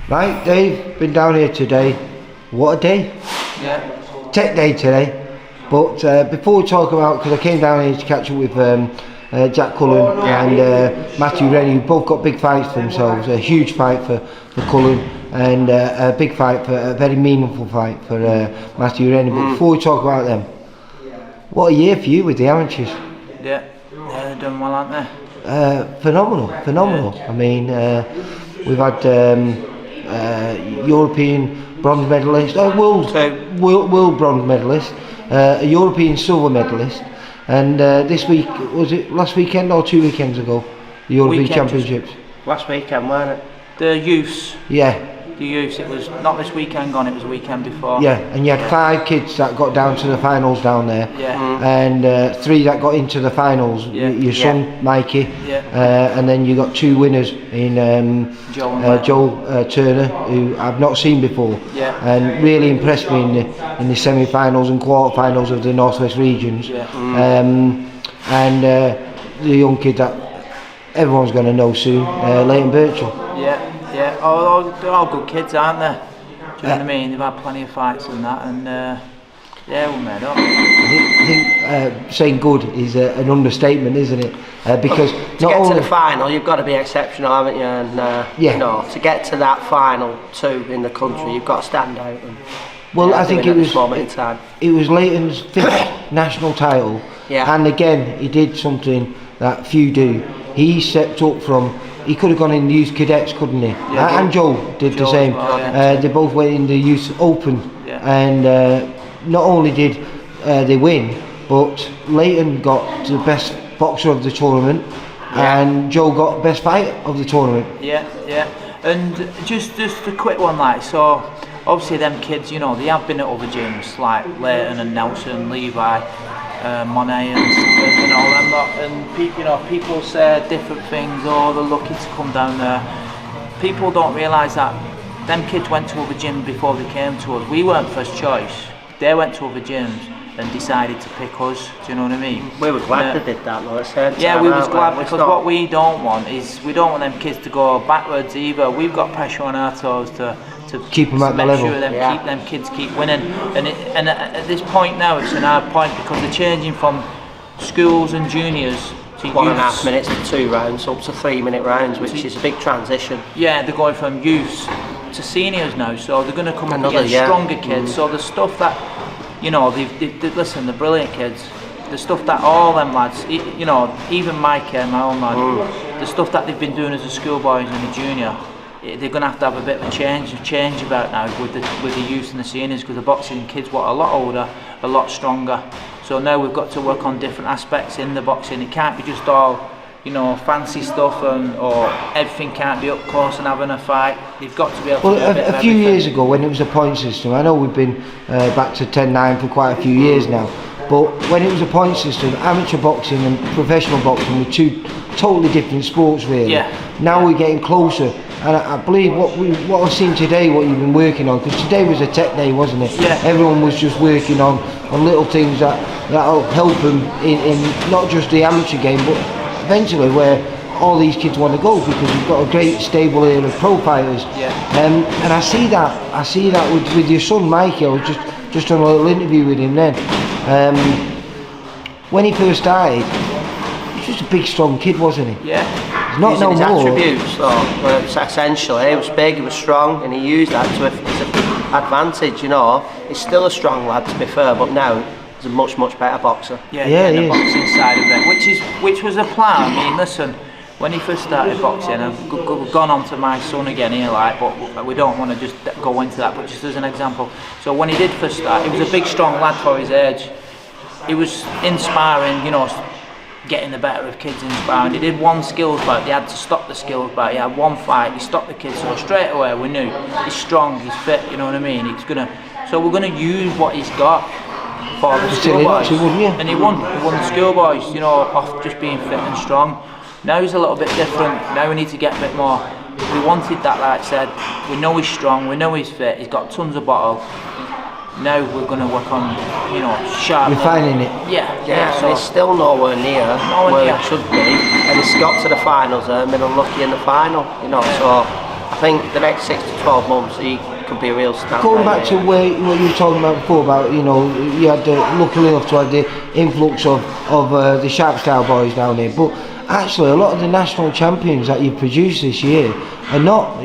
Right, Dave, been down here today. What a day. Yeah. Tech day today. But before we talk about, because I came down here to catch up with Jack Cullen and Matthew Rennie, who both got big fights for themselves. A huge fight for Cullen and a big fight, for a very meaningful fight for Matthew Rennie. But before we talk about them, what a year for you with the amateurs. Yeah, they're doing well, aren't they? Phenomenal. Yeah. I mean, we've had European bronze medalist, world bronze medalist, a European silver medalist, and this week, was it last weekend or 2 weekends ago, the European Championships? Last weekend, weren't it? The youths. Yeah. The youths, it was not this weekend gone, it was the weekend before. Yeah, and you had 5 kids that got down to the finals down there. Yeah. And 3 that got into the finals. Yeah. Your son, Mikey. Yeah. And then you got 2 winners in Joel Turner, who I've not seen before. Yeah. And really impressed me in the semi-finals and quarter-finals of the Northwest regions. Yeah. And the young kid that everyone's going to know soon, Leighton Birchall. Yeah. Yeah, they're all good kids, aren't they? Do you know what I mean? They've had plenty of fights and that, and yeah, we're made up. I think saying good is an understatement, isn't it? Because to get to the final, you've got to be exceptional, haven't you? And you know, to get to that final 2 in the country, you've got to stand out. And, well, I think it was Leighton's 5th national title, and again, he did something that few do. He stepped up from. He could have gone in the youth cadets, couldn't he? Yeah, and Joe did the same. Well, they both went in the youth open, and not only did they win, but Leighton got the best boxer of the tournament, and Joe got best fight of the tournament. Yeah. And just a quick one, like, so obviously them kids, you know, they have been at other gyms like Leighton and Nelson, Levi, Monet and all them lot, and people say different things, or they're lucky to come down there. People don't realise that them kids went to other gyms before they came to us. We weren't first choice. They went to other gyms and decided to pick us. Do you know what I mean? We were glad they did that though. We was glad, because what we don't want is, we don't want them kids to go backwards either. We've got pressure on our toes to keep them at the level. Make sure keep them kids keep winning, and at this point now it's an hard point, because they're changing from schools and juniors to 1.5 minutes to 2 rounds, up to 3-minute rounds, which is a big transition. Yeah, they're going from youths to seniors now, so they're going to come up against stronger kids. So the stuff that, you know, listen, they're brilliant kids. The stuff that all them lads, you know, even Mike, my own lad, the stuff that they've been doing as a schoolboys and a junior, they're going to have a bit of a change about now with the youth and the seniors, because the boxing kids were a lot older, a lot stronger. So now we've got to work on different aspects in the boxing. It can't be just all, you know, fancy stuff, or everything can't be up close and having a fight. You've got to be able to do a bit of a few years ago, when it was a point system, I know we've been back to 10-9 for quite a few years now, but when it was a point system, amateur boxing and professional boxing were 2 totally different sports, really. Now we're getting closer, and I believe what I've seen today, what you've been working on, because today was a tech day, wasn't it? Everyone was just working on little things that'll help them in not just the amateur game, but eventually where all these kids want to go, because we've got a great stable here of pro fighters. And I see that with your son Mikey. I was just on a little interview with him then. When he first started, he was just a big strong kid, wasn't he? Yeah. Not no his more. Attributes, though, essentially, he was big, he was strong, and he used that to his advantage. You know, he's still a strong lad, to be fair, but now he's a much better boxer. The boxing side of it, which was a plan. I mean, listen, when he first started boxing, I've gone on to my son again here, like, but we don't want to just go into that, but just as an example. So when he did first start, he was a big strong lad for his age. He was inspiring, you know, getting the better of kids in sparring. He did one skills bout, they had to stop the skills bout. He had one fight, he stopped the kids, so straight away we knew he's strong, he's fit, you know what I mean? So we're gonna use what he's got for the schoolboys. And he won the schoolboys, you know, off just being fit and strong. Now he's a little bit different. Now we need to get a bit more. We wanted that, like I said. We know he's strong, we know he's fit, he's got tons of bottle. Now we're going to work on, you know, sharpening. Refining it. So he's still nowhere near where it should be, and he's got to the finals and been unlucky in the final, you know. So I think the next 6 to 12 months he could be a real standout. Going back to what you were talking about before, about you had luckily enough to have the influx of the sharp style boys down here, but actually a lot of the national champions that you've produced this year are not,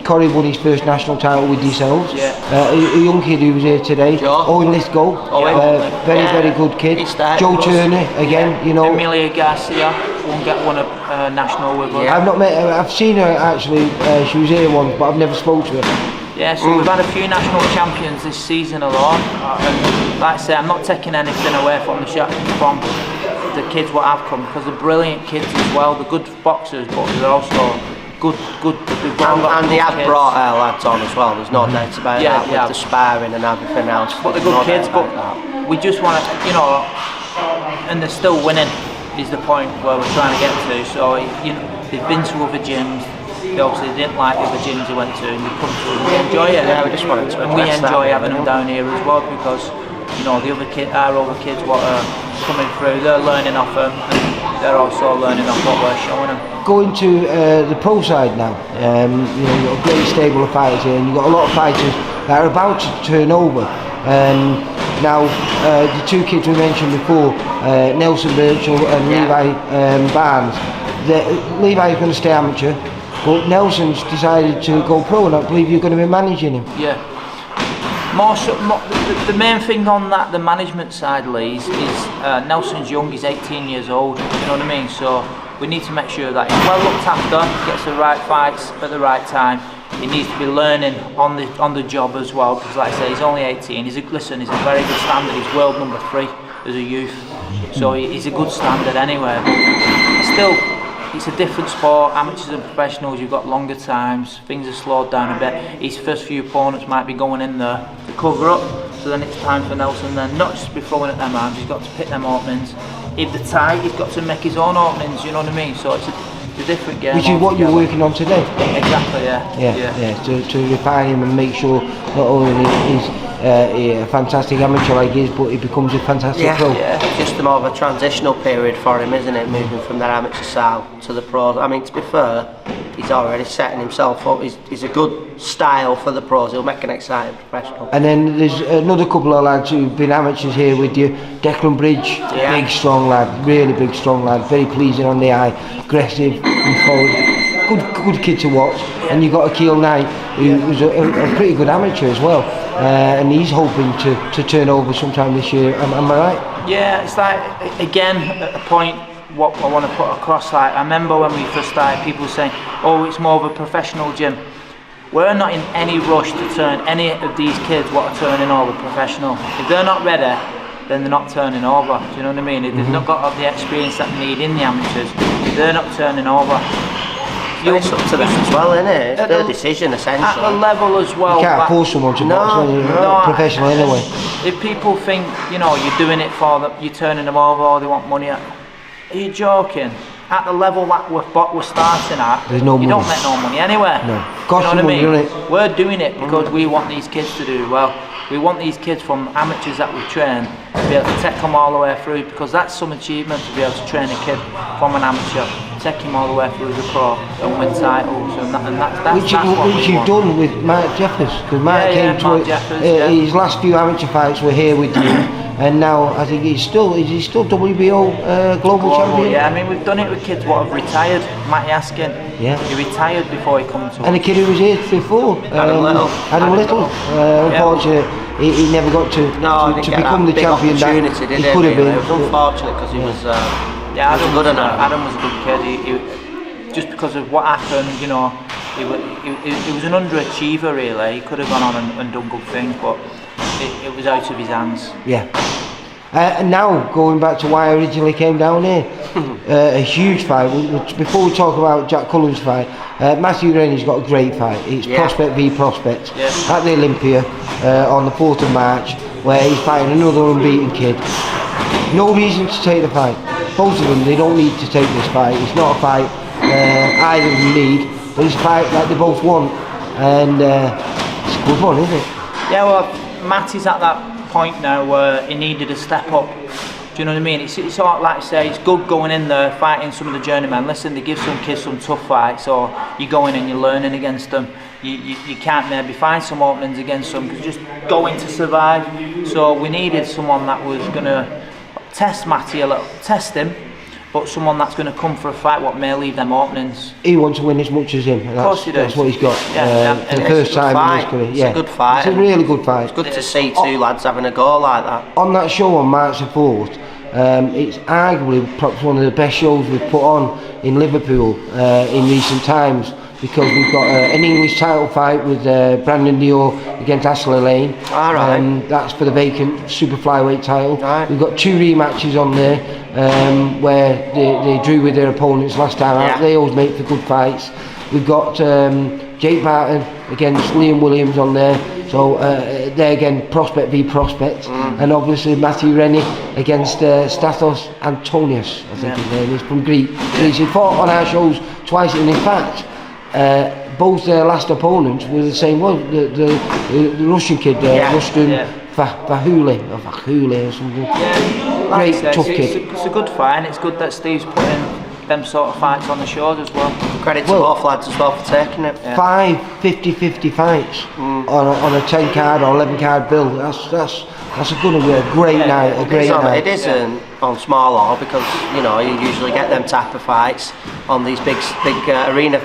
Corey won his first national title with yourselves. Yeah. A young kid who was here today, Owen Lithgow, very good kid. Joe Turner again, Emilia Garcia won a national with us. I've not met her, I've seen her actually, she was here once, but I've never spoke to her. Yeah, so we've had a few national champions this season alone, and like I say, I'm not taking anything away from the kids what have come, because they're brilliant kids as well. They're good boxers, but they're also good. And they have brought our lads on as well. There's no doubt about that with the sparring and everything else. But they're good kids. But we just want to, and they're still winning. Is the point where we're trying to get to. So they've been to other gyms. They obviously didn't like the other gyms they went to, and they come to and we enjoy it. Yeah, we just wanted to. And we enjoy having them down here as well, because the other kids what are coming through, they're learning off them, and they're also learning off what we're showing them. Going to the pro side now, you've got a great stable of fighters here, and you've got a lot of fighters that are about to turn over. Now, the two kids we mentioned before, Nelson Birchall and Levi Barnes, Levi's going to stay amateur, but Nelson's decided to go pro, and I believe you're going to be managing him. Yeah. The main thing on that, the management side, Lee, is Nelson's young, he's 18 years old, you know what I mean? So we need to make sure that he's well looked after, gets the right fights at the right time. He needs to be learning on the job as well, because like I say, he's only 18. He's a very good standard. He's world number 3 as a youth, so he's a good standard anyway. But still, it's a different sport. Amateurs and professionals, you've got longer times. Things are slowed down a bit. His first few opponents might be going in there to cover up. So then it's time for Nelson then not just be throwing at them arms. He's got to pick them openings. If they're tight, he's got to make his own openings. You know what I mean? So it's a different game. Which is what you're working on today. Exactly, yeah. To refine him and make sure not only he's a fantastic amateur like he is, but he becomes a fantastic pro. Yeah, just more of a transitional period for him, isn't it? Moving from that amateur style to the pros. I mean, to be fair, he's already setting himself up. He's a good style for the pros. He'll make an exciting professional. And then there's another couple of lads who've been amateurs here with you. Declan Bridge, big strong lad, really big strong lad, very pleasing on the eye, aggressive and forward. Good kid to watch. And you've got Akil Knight, who was a pretty good amateur as well, and he's hoping to turn over sometime this year. Am I right? Yeah, it's like, again, at a point, what I want to put across, like, I remember when we first started, people saying, oh, it's more of a professional gym. We're not in any rush to turn any of these kids what are turning over professional. If they're not ready, then they're not turning over. Do you know what I mean? If they've not got the experience that they need in the amateurs, they're not turning over. It's up to them as well, isn't it? It's their decision, essentially. At the level as well. You can't force someone to box when you're not professional anyway. If people think, you're doing it for them, you're turning them over, or they want money, are you joking? At the level that we're starting at, there's no money. You don't make no money anyway. No. You know what I mean? We're doing it because we want these kids to do well. We want these kids from amateurs that we train to be able to take them all the way through, because that's some achievement to be able to train a kid from an amateur, take him all the way through the pro and win titles, and that's which you've done with Mark Jeffers, because Mark came to his last few amateur fights were here with you, and now I think he's still WBO global champion. Yeah, I mean, we've done it with kids what have retired. Matty Askin, he retired before he come to us. And the kid who was here before, Adam Little, unfortunately he never got to become the champion that he could have been. It was unfortunate because he was Adam good enough. Adam was a good kid. He just because of what happened, he was an underachiever really. He could have gone on and done good things, but it was out of his hands. Yeah. And now going back to why I originally came down here, a huge fight. Before we talk about Jack Cullen's fight, Matthew Rennie's got a great fight. It's Prospect v Prospect at the Olympia on the 4th of March, where he's fighting another unbeaten kid. No reason to take the fight. Both of them, they don't need to take this fight. It's not a fight either of them need, but it's a fight that they both want, and it's a good one, isn't it? Yeah, well, Matt is at that point now where he needed a step up. Do you know what I mean? It's all, like I say, it's good going in there, fighting some of the journeymen. Listen, they give some kids some tough fights, or you go in and you're learning against them. You can't maybe find some openings against them, because just going to survive. So we needed someone that was going to test Matty a little, test him, but someone that's going to come for a fight what may leave them openings. He wants to win as much as him. Of course he does. That's what he's got. For the first time in his career. It's a good fight. It's a really good fight. It's good to see two lads having a go like that. On that show on March the 4th, it's arguably perhaps one of the best shows we've put on in Liverpool in recent times, because we've got an English title fight with Brandon Dio against Ashley Lane. All right. That's for the vacant super flyweight title. Right. We've got 2 rematches on there where they drew with their opponents last time out. They always make for good fights. We've got Jake Barton against Liam Williams on there. So there again, prospect v prospect. And obviously Matthew Rennie against Stathos Antonius, I think his name is, from Greece. He fought on our shows twice, and in fact, both their last opponents were the same one, the Russian kid, Rustin Fahuli or something. Great, tough kid. It's a good fight, and it's good that Steve's putting them sort of fights on the shows as well. Credit to both lads as well for taking it. 5 50-50 fights on a 10 card or 11 card bill. That's going to be a great night. A great night. It isn't on smaller, because you usually get them type of fights on these big arena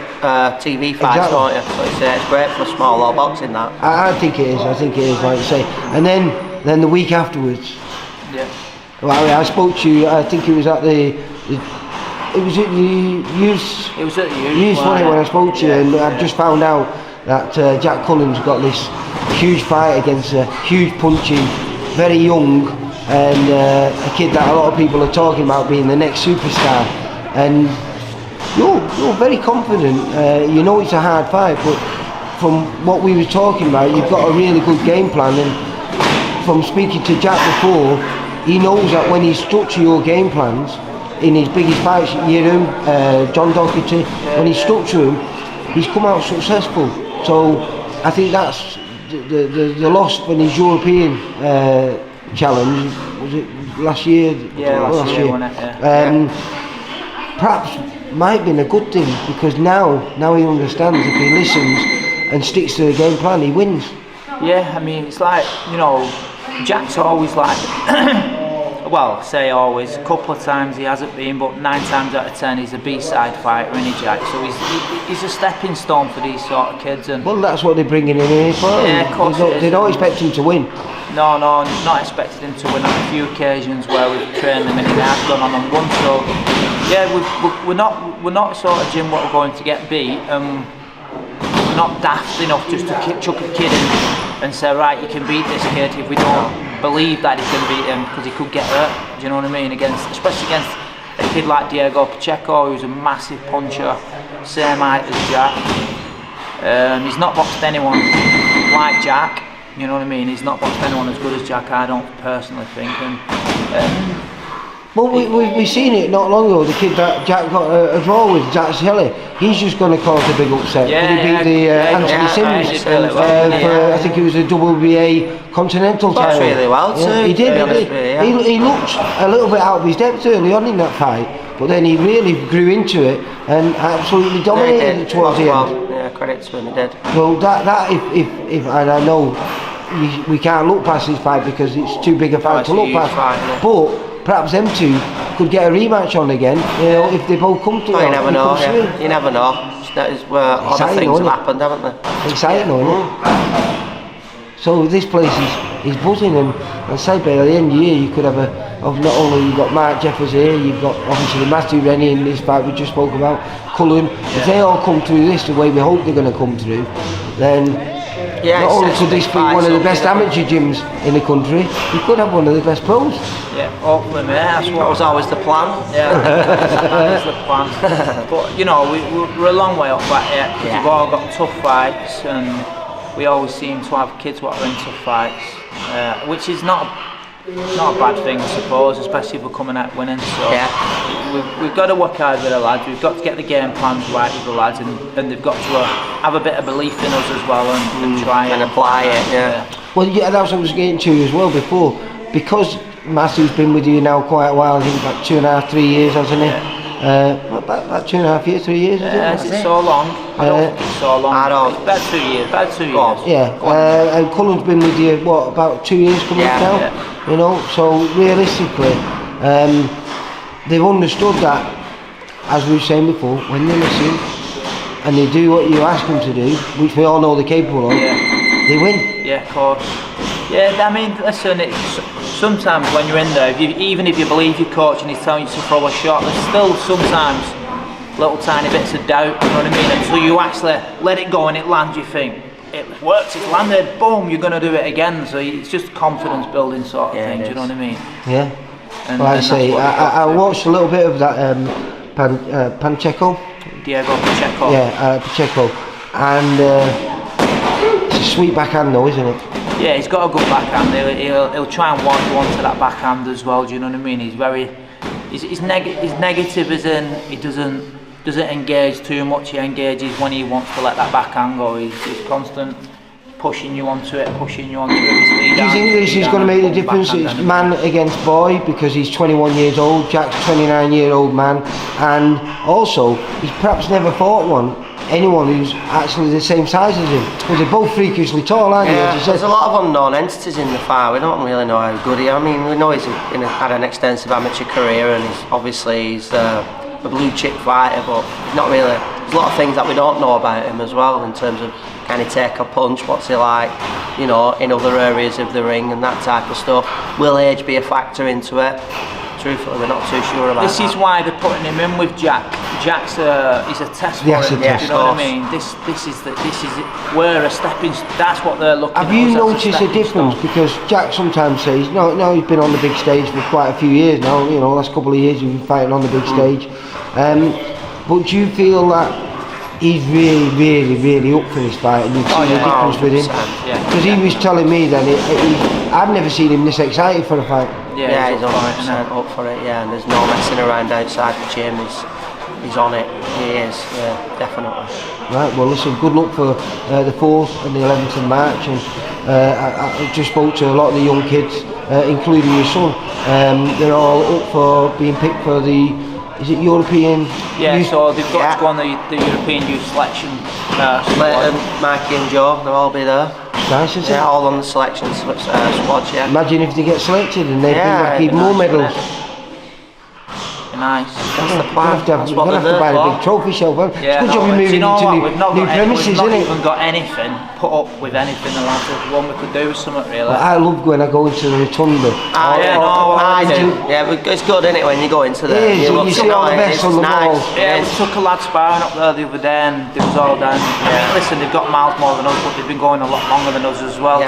TV fights, don't you? So it's great for smaller boxing. That I think it is. I think it is, like you say. And then the week afterwards. Yeah. Well, I spoke to you. I think it was at the it was at the youth. It was at the youth when I spoke to you, and I just found out that Jack Cullen's got this huge fight against a huge punching, very young, and a kid that a lot of people are talking about being the next superstar. And you're very confident. You know it's a hard fight, but from what we were talking about, you've got a really good game plan. And from speaking to Jack before, he knows that when he structure your game plans in his biggest fights, John Doherty, when he structure him, he's come out successful. So I think that's the loss when his European challenge, was it last year? Yeah, last year. Wasn't it? Perhaps might have been a good thing, because now he understands if he listens and sticks to the game plan, he wins. Yeah, I mean, it's like, Jack's always like, well, say always, a couple of times he hasn't been, but 9 times out of 10 he's a B-side fighter, isn't he, Jack? So he's a stepping stone for these sort of kids. And well, that's what they're bringing in here for. Yeah, of course. They don't expect him to win. No, not expected him to win on a few occasions where we've trained them and he has gone on and won. So yeah, we're not sort of gym what we're going to get beat. We're not daft enough just to chuck a kid in and say, right, you can beat this kid, if we don't believe that he can beat him, because he could get hurt. Do you know what I mean? Especially against a kid like Diego Pacheco, who's a massive puncher, same height as Jack. He's not boxed anyone like Jack. You know what I mean? He's not boxed anyone as good as Jack, I don't personally think. Well, we've seen it not long ago. The kid that Jack got a draw with, Jack Shelley, he's just going to cause a big upset. Yeah, he beat the Anthony Simmons for, I think it was a WBA Continental title. That's really well too. He did. He looked a little bit out of his depth early on in that fight, but then he really grew into it and absolutely dominated it towards the end. Yeah, credit to him, he did. Well, that if and I know we can't look past this fight because it's too big a fight to look past, but perhaps them two could get a rematch on again, if they both come to it. You never know. You never know. That is where other things have happened, haven't they? Exciting, isn't it? So this place is buzzing, and say by the end of the year you could have not only you've got Mark Jeffers here, you've got obviously Matthew Rennie in this fight we just spoke about, Cullen. If they all come through this the way we hope they're going to come through, then not only could this be one of the best amateur gyms in the country, you could have one of the best pros. Yeah, hopefully, mate. That was always the plan. Yeah, that is the plan. But we're a long way off that yet, because we've all got tough fights, and we always seem to have kids what are in tough fights, which is not a bad thing, I suppose, especially if we're coming out winning. So we've got to work hard with the lads. We've got to get the game plans right with the lads, and they've got to have a bit of belief in us as well, and try and apply it. Yeah. Well, that's what I was getting to as well before, because Matthew's been with you now quite a while, I think about 2.5, 3 years, hasn't he? About 2.5 years, 3 years, Is it so long? I don't think it's so long. I don't. It's about 2 years. About 2 years. Yeah, and Cullen's been with you, what, about 2 years coming up now? Yeah. You know, so realistically, they've understood that, as we were saying before, when they listen and they do what you ask them to do, which we all know they're capable of, they win. Yeah, of course. Yeah, I mean, listen, sometimes when you're in there, even if you believe your coach and he's telling you to throw a shot, there's still sometimes little tiny bits of doubt, you know what I mean? Until you actually let it go and it lands, you think, it works, it's landed, boom, you're going to do it again. So it's just confidence building sort of thing, do you know what I mean? Yeah. And, well, I watched a little bit of that Pacheco. Diego Pacheco. Yeah, Pacheco. And it's a sweet backhand though, isn't it? Yeah, he's got a good backhand. He'll try and walk you onto that backhand as well. Do you know what I mean? He's negative as in he doesn't engage too much. He engages when he wants to let that backhand go. He's constant pushing you onto it. Do you think this is going to make the difference? It's man against boy because he's 21 years old. Jack's 29-year-old man, and also he's perhaps never fought anyone who's actually the same size as him, because they're both freakishly tall, aren't they? Yeah, there's a lot of unknown entities in the fight. We don't really know how good he is. I mean, we know he's had an extensive amateur career, and he's a blue chip fighter, but not really. There's a lot of things that we don't know about him as well, in terms of can he take a punch, what's he like, you know, in other areas of the ring and that type of stuff. Will age be a factor into it? Truthfully, we're not too sure about this that. Is why they're putting him in with Jack. Jack's he's a test for him. Do you know what I mean? This is we're a stepping. That's what they're looking. Have you noticed a difference? Because Jack sometimes says, no, he's been on the big stage for quite a few years now. You know, last couple of years he's been fighting on the big stage. But do you feel that he's really up for this fight, and you've seen the difference with him? Because he was telling me that I've never seen him this excited for a fight. Yeah, he's 100% up for it. Yeah, and there's no messing around outside the gym. He's on it. He is. Yeah, definitely. Right. Well, listen. Good luck for the 4th and the 11th of March. And I just spoke to a lot of the young kids, including your son. They're all up for being picked for the. Is it European? Yeah, so they've got to go on the European youth selection. Leighton, Mikey and Joe, they'll all be there. Nice, isn't it? Yeah, all on the selection squad, yeah. Imagine if they get selected and they bring back even more medals. Nice. That's the plan. We're going to have to buy a big trophy shelf. Yeah, it's good job we're moving into new premises, isn't it? We've not even got anything put up with anything. The last one we could do with something really. Well, I love when I go into the rotunda. I do. Yeah, it's good, isn't it, when you go into there? It is, you see all the best on the wall. Yeah, we took a lad sparring up there the other day and it was all down. I mean, listen, they've got miles more than us, but they've been going a lot longer than us as well.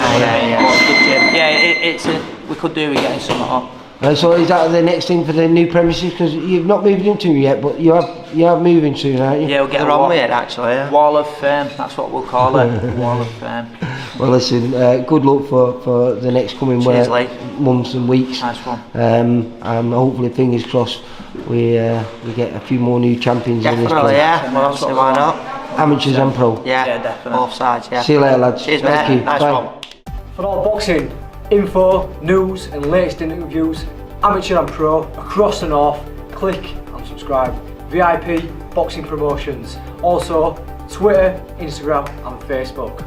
We could do with getting something up. So is that the next thing for the new premises? Because you've not moved into them yet, but you are moving soon, aren't you? Yeah, we'll get a wrong with it actually. Yeah. Wall of Fame. That's what we'll call it. Wall of Fame. Well, listen. Good luck for the next coming months and weeks. Nice one. And hopefully, fingers crossed, we get a few more new champions in this place. Definitely, yeah. Well, obviously, why not? Amateurs and pro. Yeah, definitely. Both sides. Yeah. See you later, lads. Cheers, Thank mate. you. Nice Bye. one. For all boxing info, news and latest interviews, amateur and pro, across the north, click and subscribe. VIP Boxing Promotions. Also, Twitter, Instagram and Facebook.